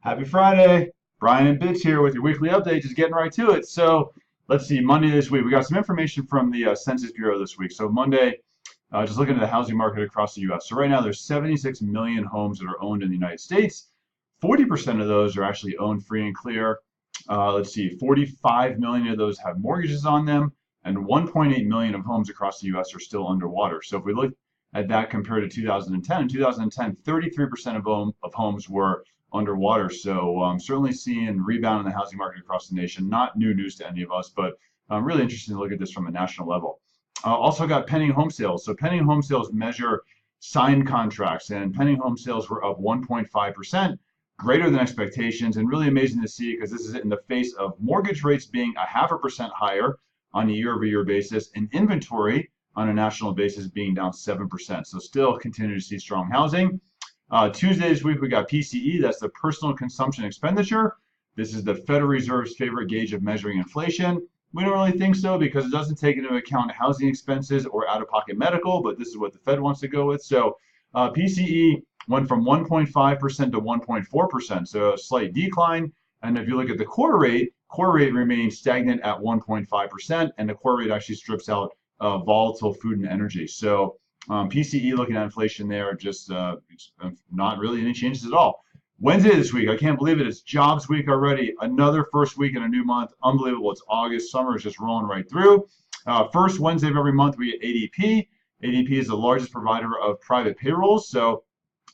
Happy Friday. Brian and Bits here with your weekly update, just getting right to it. So let's see, Monday this week, we got some information from the Census Bureau this week. So Monday, just looking at the housing market across the U.S. So right now there's 76 million homes that are owned in the United States. 40% of those are actually owned free and clear. Let's see, 45 million of those have mortgages on them, and 1.8 million of homes across the U.S. are still underwater. So if we look at that compared to 2010, in 2010, 33% of homes were underwater. So certainly seeing rebound in the housing market across the nation. Not new news to any of us, but really interesting to look at this from a national level. Also got pending home sales. So pending home sales measure signed contracts, and pending home sales were up 1.5%, greater than expectations, and really amazing to see because this is in the face of mortgage rates being 0.5% higher on a year-over-year basis, and inventory on a national basis being down 7%. So still continue to see strong housing. Tuesday this week we got PCE, that's the personal consumption expenditure. This is the Federal Reserve's favorite gauge of measuring inflation. We don't really think so because it doesn't take into account housing expenses or out-of-pocket medical, but this is what the Fed wants to go with. So PCE went from 1.5% to 1.4%, so a slight decline. And if you look at the core rate remains stagnant at 1.5%, and the core rate actually strips out volatile food and energy. So PCE looking at inflation there, just not really any changes at all. Wednesday this week, I can't believe it. It's jobs week already. Another first week in a new month. Unbelievable. It's August. Summer is just rolling right through. First Wednesday of every month, we get ADP. ADP is the largest provider of private payrolls. So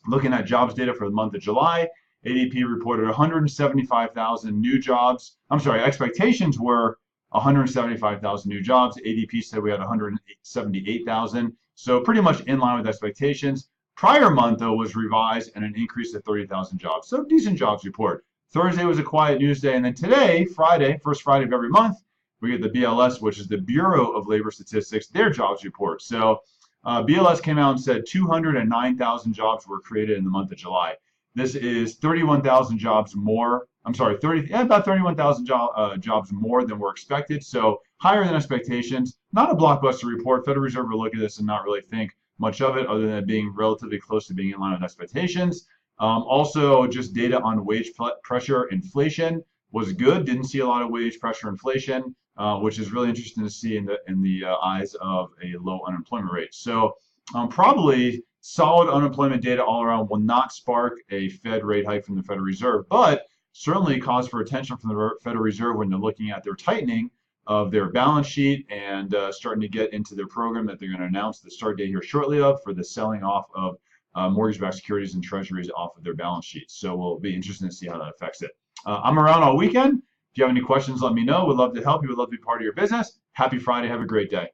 looking at jobs data for the month of July, ADP reported 175,000 new jobs. I'm sorry, expectations were 175,000 new jobs. ADP said we had 178,000. So pretty much in line with expectations. Prior month, though, was revised and an increase to 30,000 jobs. So decent jobs report. Thursday was a quiet news day. And then today, Friday, first Friday of every month, we get the BLS, which is the Bureau of Labor Statistics, their jobs report. So BLS came out and said 209,000 jobs were created in the month of July. This is 31,000 jobs more. I'm sorry, about 31,000 jobs more than were expected. So higher than expectations. Not a blockbuster report. Federal Reserve will look at this and not really think much of it, other than it being relatively close to being in line with expectations. Also, just data on wage pressure inflation was good. Didn't see a lot of wage pressure inflation, which is really interesting to see in the eyes of a low unemployment rate. So probably solid unemployment data all around will not spark a Fed rate hike from the Federal Reserve, but certainly cause for attention from the Federal Reserve when they're looking at their tightening of their balance sheet and starting to get into their program that they're going to announce the start date here shortly of for the selling off of mortgage-backed securities and treasuries off of their balance sheets. So we'll be interested to see how that affects it. I'm around all weekend. If you have any questions, let me know. We'd love to help you. We'd love to be part of your business. Happy Friday. Have a great day.